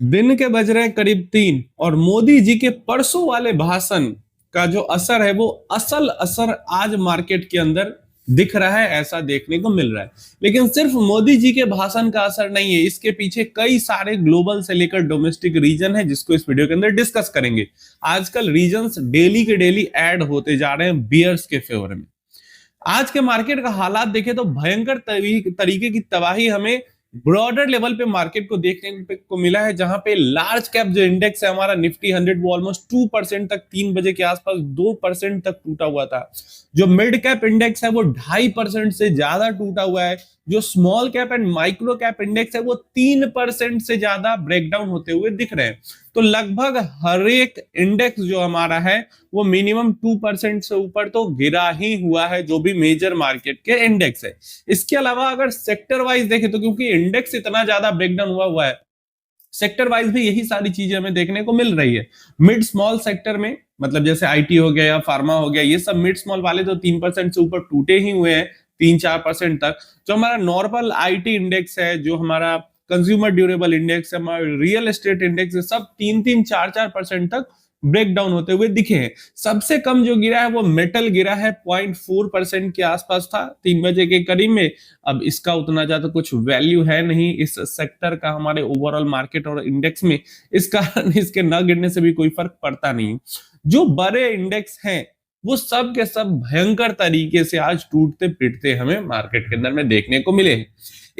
दिन के बज रहे हैं करीब 3 और मोदी जी के परसों वाले भाषण का जो असर है वो असल असर आज मार्केट के अंदर दिख रहा है, ऐसा देखने को मिल रहा है। लेकिन सिर्फ मोदी जी के भाषण का असर नहीं है, इसके पीछे कई सारे ग्लोबल से लेकर डोमेस्टिक रीजन है, जिसको इस वीडियो के अंदर डिस्कस करेंगे। आजकल रीजन्स डेली के डेली ऐड होते जा रहे हैं बियर्स के फेवर में। आज के मार्केट का हालात देखें तो भयंकर तरीके की तबाही हमें ब्रॉडर लेवल पे मार्केट को देखने को मिला है, जहां पे लार्ज कैप जो इंडेक्स है हमारा निफ्टी 100 वो ऑलमोस्ट 2% तक 3 बजे के आसपास 2% तक टूटा हुआ था। जो मिड कैप इंडेक्स है वो 2.5% से ज्यादा टूटा हुआ है। जो small cap and micro cap index है वो 3% से ज्यादा ब्रेकडाउन होते हुए दिख रहे हैं। तो लगभग हर एक इंडेक्स जो हमारा है वो मिनिमम 2% से ऊपर तो गिरा ही हुआ है, जो भी मेजर मार्केट के इंडेक्स है। इसके अलावा अगर सेक्टर वाइज देखें तो क्योंकि इंडेक्स इतना ज्यादा ब्रेकडाउन हुआ हुआ है, सेक्टर वाइज भी यही सारी चीजें हमें देखने को मिल रही है। मिड स्मॉल सेक्टर में मतलब जैसे आईटी हो गया या फार्मा हो गया, ये सब मिड स्मॉल वाले तो 3% से ऊपर टूटे ही हुए हैं, 3-4% तक। जो हमारा नॉर्मल आईटी इंडेक्स है, जो हमारा कंज्यूमर ड्यूरेबल इंडेक्स है, हमारा रियल एस्टेट इंडेक्स है, सब 3-3, 4-4% तक ब्रेक डाउन होते हुए दिखे हैं। सबसे कम जो गिरा है वो मेटल गिरा है, 0.4% के आसपास था 3 बजे के करीब में। अब इसका उतना ज्यादा कुछ वैल्यू है नहीं इस सेक्टर का हमारे ओवरऑल मार्केट और इंडेक्स में, इस कारण इसके न गिरने से भी कोई फर्क पड़ता नहीं। जो बड़े इंडेक्स हैं वो सब के सब भयंकर तरीके से आज टूटते पिटते हमें मार्केट के अंदर में देखने को मिले हैं।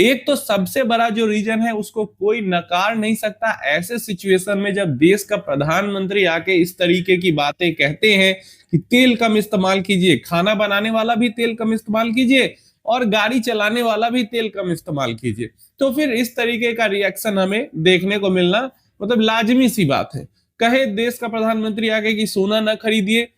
एक तो सबसे बड़ा जो रीजन है उसको कोई नकार नहीं सकता। ऐसे सिचुएशन में जब देश का प्रधानमंत्री आके इस तरीके की बातें कहते हैं कि तेल कम इस्तेमाल कीजिए, खाना बनाने वाला भी तेल कम इस्तेमाल कीजिए और गाड़ी चलाने वाला भी तेल कम इस्तेमाल कीजिए, तो फिर इस तरीके का रिएक्शन हमें देखने को मिलना मतलब लाजमी सी बात है। कहे देश का प्रधानमंत्री आके कि सोना न खरीदिए,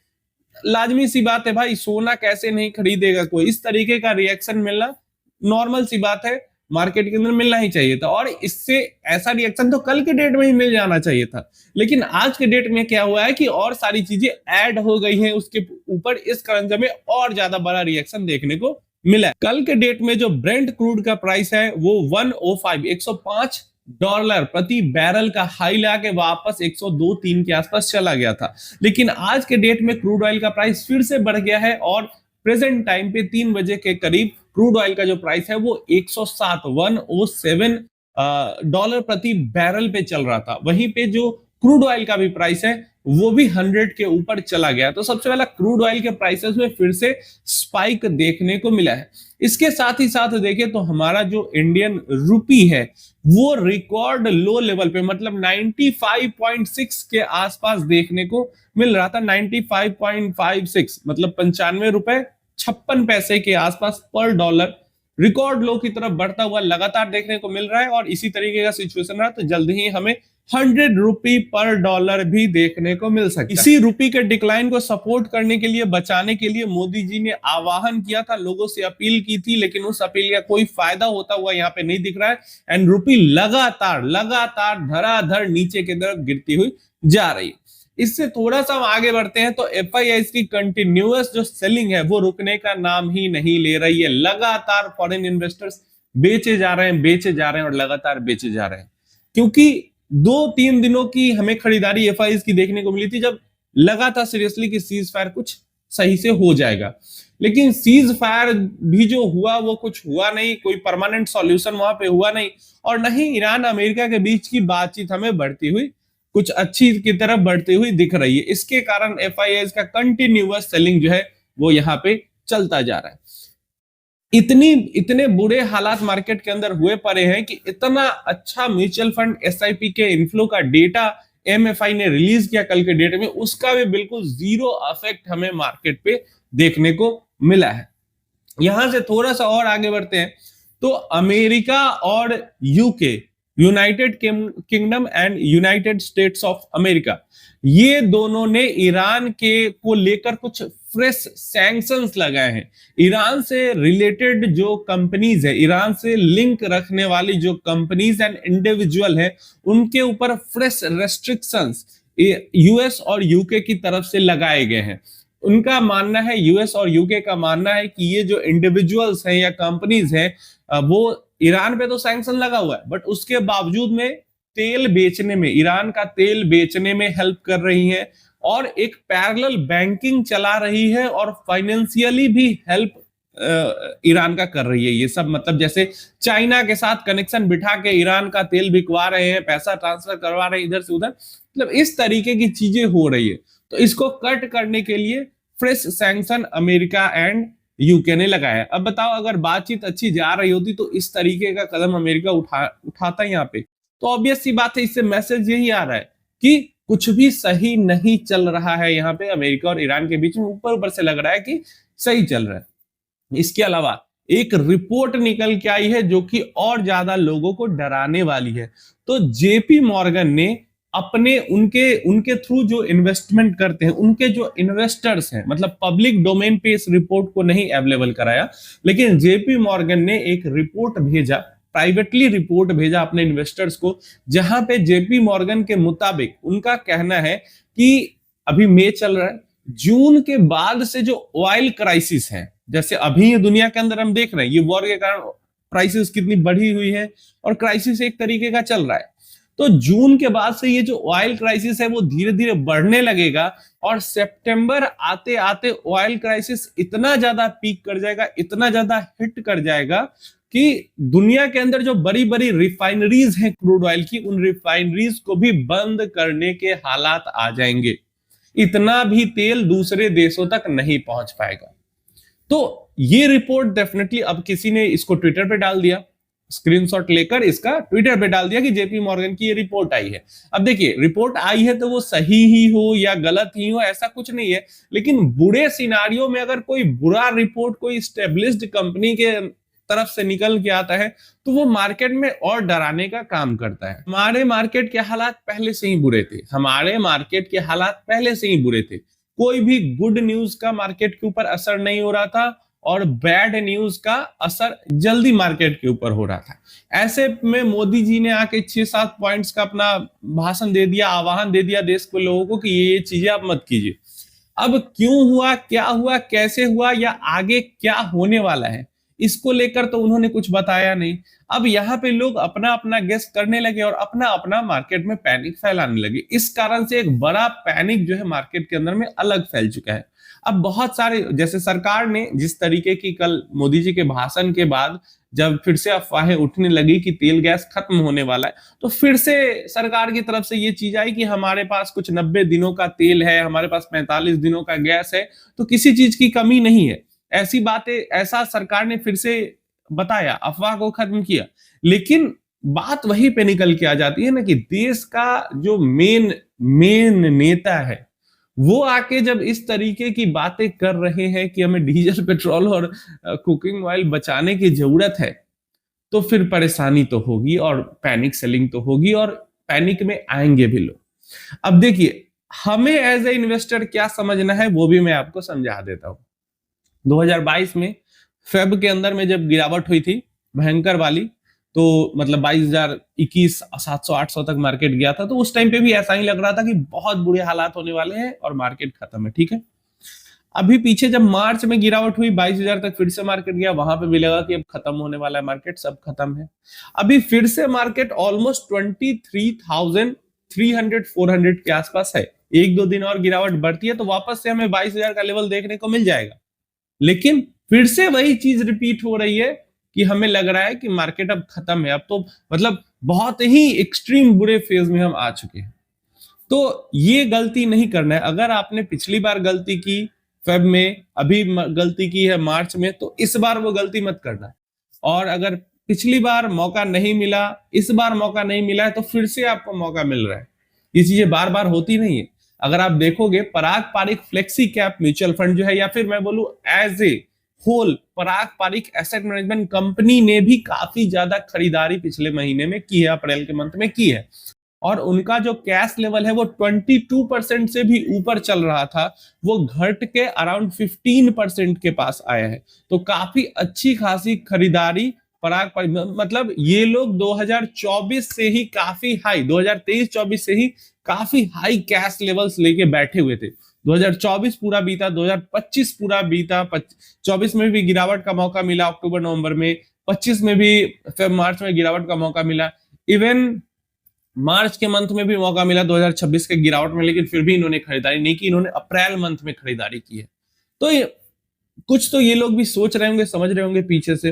लाजमी सी बात है भाई, सोना कैसे नहीं खरीदेगा कोई। इस तरीके का रिएक्शन मिलना नॉर्मल सी बात है, मार्केट के अंदर मिलना ही चाहिए था। और इससे ऐसा रिएक्शन तो कल के डेट में ही मिल जाना चाहिए था, लेकिन आज के डेट में क्या हुआ है कि और सारी चीजें ऐड हो गई हैं उसके ऊपर, इस कारण से हमें और ज्यादा बड़ा रिएक्शन देखने को मिला है। कल के डेट में जो ब्रेंट क्रूड का प्राइस है वो 105 डॉलर प्रति बैरल का हाई लाके वापस 102-3 के आसपास चला गया था। लेकिन आज के डेट में क्रूड ऑयल का प्राइस फिर से बढ़ गया है और प्रेजेंट टाइम पे 3 बजे के करीब क्रूड ऑयल का जो प्राइस है वो 107 डॉलर प्रति बैरल पे चल रहा था। वहीं पे जो क्रूड ऑयल का भी प्राइस है वो भी 100 के ऊपर चला गया। तो सबसे पहला क्रूड ऑयल के प्राइसेस में फिर से स्पाइक देखने को मिला है। इसके साथ ही साथ देखें तो हमारा जो इंडियन रुपी है वो रिकॉर्ड लो लेवल पे मतलब 95.6 के आसपास देखने को मिल रहा था। 95.56 मतलब 95 रुपए 56 पैसे के आसपास पर डॉलर रिकॉर्ड लो की तरफ बढ़ता हुआ लगातार देखने को मिल रहा है। और इसी तरीके का सिचुएशन रहा तो जल्द ही हमें 100 रुपी पर डॉलर भी देखने को मिल सकता है। इसी रुपी के डिक्लाइन को सपोर्ट करने के लिए, बचाने के लिए मोदी जी ने आह्वान किया था, लोगों से अपील की थी, लेकिन उस अपील का कोई फायदा होता हुआ यहाँ पे नहीं दिख रहा है। एंड रुपी लगातार लगातार धड़ाधड़ नीचे की तरफ गिरती हुई जा रही है। इससे थोड़ा सा हम आगे बढ़ते हैं तो एफआईआईस की कंटिन्यूअस जो सेलिंग है वो रुकने का नाम ही नहीं ले रही है। लगातार फॉरेन इन्वेस्टर्स बेचे जा रहे हैं, बेचे जा रहे हैं और लगातार बेचे जा रहे हैं। क्योंकि 2-3 दिनों की हमें खरीदारी एफआईआईस की देखने को मिली थी, जब लगा था सीरियसली कि सीज फायर कुछ सही से हो जाएगा। लेकिन सीज फायर भी जो हुआ वो कुछ हुआ नहीं, कोई परमानेंट सॉल्यूशन वहां पे हुआ नहीं। और नहीं ईरान अमेरिका के बीच की बातचीत हमें बढ़ती हुई कुछ अच्छी की तरफ बढ़ती हुई दिख रही है। इसके कारण एफआईआईस का कंटिन्यूअस सेलिंग जो है वो यहाँ पे चलता जा रहा है। इतने बुरे हालात मार्केट के अंदर हुए पड़े हैं कि इतना अच्छा म्यूचुअल फंड एसआईपी के इनफ्लो का डेटा एमएफआई ने रिलीज किया कल के डेट में, उसका भी बिल्कुल जीरो इफेक्ट हमें मार्केट पे देखने को मिला है। यहां से थोड़ा सा और आगे बढ़ते हैं तो अमेरिका और UK, United kingdom and United states of America, ये दोनों ने ईरान के को लेकर कुछ फ्रेश सैंक्शंस लगाए हैं। ईरान से रिलेटेड जो कंपनीज है, ईरान से लिंक रखने वाली जो कंपनीज एंड इंडिविजुअल है, उनके ऊपर फ्रेश रेस्ट्रिक्शंस यूएस और यूके की तरफ से लगाए गए हैं। उनका मानना है, यूएस और यूके का मानना है कि ये जो इंडिविजुअल्स हैं या कंपनीज हैं वो ईरान पे तो सैंक्शन लगा हुआ है, बट उसके बावजूद में तेल बेचने में, ईरान का तेल बेचने में हेल्प कर रही हैं और एक पैरेलल बैंकिंग चला रही है और फाइनेंशियली भी हेल्प ईरान का कर रही है। ये सब मतलब जैसे चाइना के साथ कनेक्शन बिठा के ईरान का तेल बिकवा रहे हैं, पैसा ट्रांसफर करवा रहे हैं इधर से उधर, मतलब इस तरीके की चीजें हो रही है। तो इसको कट करने के लिए fresh sanction America and UK ने लगाया। अब बताओ अगर बातचीत अच्छी जा रही होती तो इस तरीके का कदम अमेरिका उठाता यहाँ पे। तो ऑब्वियस सी बात है, इससे मैसेज यही आ रहा है कि कुछ भी सही नहीं चल रहा है यहाँ पे अमेरिका और ईरान के बीच में। ऊपर ऊपर से लग रहा है कि सही चल रहा है। इसके अलावा एक रिपोर्ट निकल के आई है जो कि और ज्यादा लोगों को डराने वाली है। तो जेपी मॉर्गन ने अपने उनके उनके थ्रू जो इन्वेस्टमेंट करते हैं, उनके जो इन्वेस्टर्स हैं, मतलब पब्लिक डोमेन पे इस रिपोर्ट को नहीं अवेलेबल कराया, लेकिन जेपी मॉर्गन ने एक रिपोर्ट भेजा, प्राइवेटली रिपोर्ट भेजा अपने इन्वेस्टर्स को, जहां पे जेपी मॉर्गन के मुताबिक उनका कहना है कि अभी मई चल रहा है, जून के बाद से जो ऑयल क्राइसिस है, जैसे अभी दुनिया के अंदर हम देख रहे हैं ये वॉर के कारण प्राइसेस कितनी बढ़ी हुई है और क्राइसिस एक तरीके का चल रहा है, तो जून के बाद से ये जो ऑयल क्राइसिस है वो धीरे धीरे बढ़ने लगेगा और सितंबर आते आते ऑयल क्राइसिस इतना ज्यादा पीक कर जाएगा, इतना ज्यादा हिट कर जाएगा कि दुनिया के अंदर जो बड़ी बड़ी रिफाइनरीज हैं क्रूड ऑयल की, उन रिफाइनरीज को भी बंद करने के हालात आ जाएंगे। इतना भी तेल दूसरे देशों तक नहीं पहुंच पाएगा। तो ये रिपोर्ट डेफिनेटली, अब किसी ने इसको ट्विटर पे डाल दिया, स्क्रीनशॉट लेकर इसका ट्विटर पे डाल दिया कि जेपी मॉर्गन की ये रिपोर्ट आई है। अब देखिए रिपोर्ट आई है तो वो सही ही हो या गलत ही हो ऐसा कुछ नहीं है, लेकिन बुरे सिनारियों में अगर कोई बुरा रिपोर्ट कोई स्टेब्लिश्ड कंपनी के तरफ से निकल के आता है तो वो मार्केट में और डराने का काम करता है। हमारे मार्केट के हालात पहले से ही बुरे थे, हमारे मार्केट के हालात पहले से ही बुरे थे, कोई भी गुड न्यूज का मार्केट के ऊपर असर नहीं हो रहा था और बैड न्यूज का असर जल्दी मार्केट के ऊपर हो रहा था। ऐसे में मोदी जी ने आके 6-7 पॉइंट्स का अपना भाषण दे दिया, आह्वान दे दिया देश के लोगों को कि ये चीजें आप मत कीजिए। अब क्यों हुआ, क्या हुआ, कैसे हुआ या आगे क्या होने वाला है, इसको लेकर तो उन्होंने कुछ बताया नहीं। अब यहाँ पे लोग अपना अपना गेस करने लगे और अपना अपना मार्केट में पैनिक फैलाने लगे। इस कारण से एक बड़ा पैनिक जो है मार्केट के अंदर में अलग फैल चुका है। अब बहुत सारे, जैसे सरकार ने जिस तरीके की कल मोदी जी के भाषण के बाद जब फिर से अफवाहें उठने लगी कि तेल गैस खत्म होने वाला है, तो फिर से सरकार की तरफ से ये चीज आई कि हमारे पास कुछ 90 दिनों का तेल है, हमारे पास 45 दिनों का गैस है, तो किसी चीज की कमी नहीं है। ऐसी बातें, ऐसा सरकार ने फिर से बताया, अफवाह को खत्म किया। लेकिन बात वहीं पे निकल के आ जाती है ना कि देश का जो मेन नेता है वो आके जब इस तरीके की बातें कर रहे हैं कि हमें डीजल पेट्रोल और कुकिंग ऑयल बचाने की जरूरत है, तो फिर परेशानी तो होगी और पैनिक सेलिंग तो होगी और पैनिक में आएंगे भी लोग। अब देखिए हमें एज ए इन्वेस्टर क्या समझना है वो भी मैं आपको समझा देता हूं। 2022 में फेब के अंदर में जब गिरावट हुई थी भयंकर वाली, तो मतलब 22,021 700-800 तक मार्केट गया था, तो उस टाइम पे भी ऐसा ही लग रहा था कि बहुत बुरे हालात होने वाले हैं और मार्केट खत्म है। ठीक है, अभी पीछे जब मार्च में गिरावट हुई 22,000 तक फिर से मार्केट गया, वहां पे भी लगा कि अब खत्म होने वाला है मार्केट, सब खत्म है। अभी फिर से मार्केट ऑलमोस्ट 23,300-400 के आसपास है। एक दो दिन और गिरावट बढ़ती है तो वापस से हमें 22,000 का लेवल देखने को मिल जाएगा। लेकिन फिर से वही चीज रिपीट हो रही है कि हमें लग रहा है कि मार्केट अब खत्म है, अब तो मतलब बहुत ही एक्सट्रीम बुरे फेज में हम आ चुके हैं। तो ये गलती नहीं करना है। अगर आपने पिछली बार गलती की फेब में, अभी गलती की है मार्च में, तो इस बार वो गलती मत करना। और अगर पिछली बार मौका नहीं मिला, इस बार मौका नहीं मिला है, तो फिर से आपको मौका मिल रहा है। ये चीजें बार बार होती नहीं है। अगर आप देखोगे Parag Parikh flexi cap mutual fund जो है, या फिर मैं बोलूं as a whole Parag Parikh asset management company ने भी काफी ज्यादा खरीदारी पिछले महीने में की है, अप्रैल के मंथ में की है, और उनका जो कैश लेवल है वो 22% से भी ऊपर चल रहा था, वो घट के अराउंड 15% के पास आया है। तो काफी अच्छी खासी खरीदारी पराग पारिक, मतलब ये लोग 2024 से ही काफी हाई, 2023-24 से ही काफी हाई कैश लेवल्स लेके बैठे हुए थे। 2024 पूरा बीता, 2025 पूरा बीता, 24 में भी गिरावट का मौका मिला अक्टूबर नवंबर में, 25 में भी मार्च में गिरावट का मौका मिला, इवन मार्च के मंथ में भी मौका मिला 2026 के गिरावट में, लेकिन फिर भी इन्होंने खरीदारी नहीं की, इन्होंने अप्रैल मंथ में खरीदारी की है। तो कुछ तो ये लोग भी सोच रहे होंगे, समझ रहे होंगे पीछे से।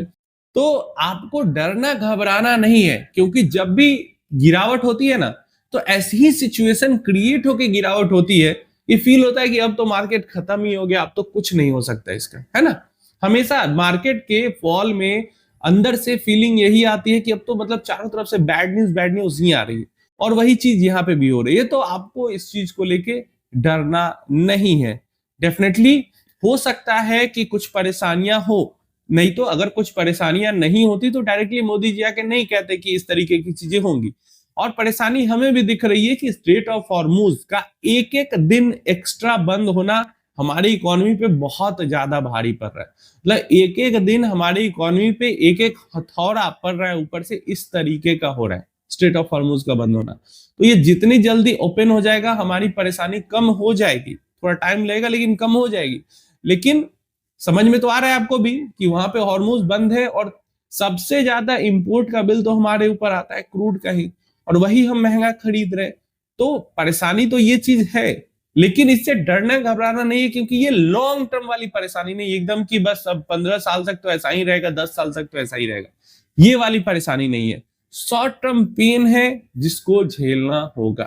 तो आपको डरना घबराना नहीं है, क्योंकि जब भी गिरावट होती है ना, तो ऐसी ही सिचुएशन क्रिएट होकर गिरावट होती है, ये फील होता है कि अब तो मार्केट खत्म ही हो गया, अब तो कुछ नहीं हो सकता इसका, है ना। हमेशा मार्केट के फॉल में अंदर से फीलिंग यही आती है कि अब तो मतलब चारों तरफ से बैड न्यूज ही आ रही है, और वही चीज यहाँ पे भी हो रही है। तो आपको इस चीज को लेके डरना नहीं है। डेफिनेटली हो सकता है कि कुछ परेशानियां हो, नहीं तो अगर कुछ परेशानियां नहीं होती तो डायरेक्टली मोदी जी आके नहीं कहते कि इस तरीके की चीजें होंगी। और परेशानी हमें भी दिख रही है कि स्ट्रेट ऑफ हॉर्मुज का एक एक दिन एक्स्ट्रा बंद होना हमारी इकोनॉमी पे बहुत ज्यादा भारी पड़ रहा है। मतलब एक एक दिन हमारी इकोनॉमी पे एक एक हथौड़ा पड़ रहा है ऊपर से, इस तरीके का हो रहा है स्ट्रेट ऑफ हॉर्मुज का बंद होना। तो ये जितनी जल्दी ओपन हो जाएगा हमारी परेशानी कम हो जाएगी, थोड़ा टाइम लगेगा लेकिन कम हो जाएगी। लेकिन समझ में तो आ रहा है आपको भी कि वहां पे हॉर्मुज बंद है, और सबसे ज्यादा इंपोर्ट का बिल तो हमारे ऊपर आता है क्रूड का ही, और वही हम महंगा खरीद रहे। तो परेशानी तो ये चीज है, लेकिन इससे डरना घबराना नहीं है, क्योंकि ये लॉन्ग टर्म वाली परेशानी नहीं, एकदम कि बस अब 15 साल तक तो ऐसा ही रहेगा, 10 साल तक तो ऐसा ही रहेगा, ये वाली परेशानी नहीं है। शॉर्ट टर्म पेन है जिसको झेलना होगा।